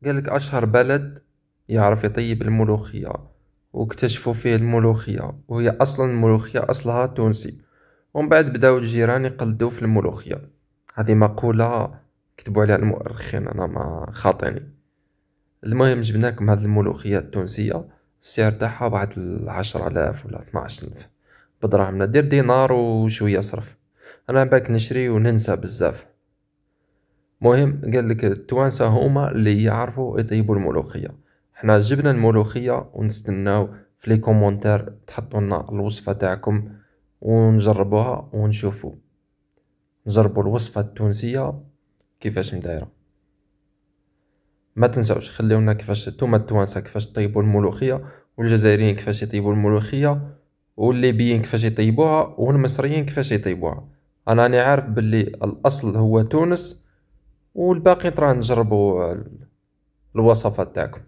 قالك أشهر بلد يعرف يطيب الملوخية واكتشفوا فيه الملوخية، وهي أصلا الملوخية أصلها تونسي، ومن بعد بداو الجيران يقلدوا في الملوخية. هذه مقولة كتبوا عليها المؤرخين، أنا ما خاطئني. المهم جبنا لكم هذه الملوخية التونسية، السعر تاعها واحد 10,000 ولا 12,000 بدراهمنا، دير دينار وشوية صرف. أنا باك نشري وننسى بزاف. مهم قال لك التوانسة هما اللي يعرفوا يطيبوا الملوخية. احنا جبنا الملوخية ونستناو في لي كومونتير تحطوا لنا الوصفة تاعكم ونجربوها ونشوفوا، نجربوا الوصفة التونسية كيفاش مدايرة. ما تنساوش خليونا كيفاش نتوما التوانسة كيفاش طيبوا الملوخية، والجزائريين كيفاش يطيبوا الملوخية، والليبيين كيفاش يطيبوها، والمصريين كيفاش يطيبوها. انا راني عارف باللي الاصل هو تونس، والباقي ترى نجربوا الوصفات تاعكم.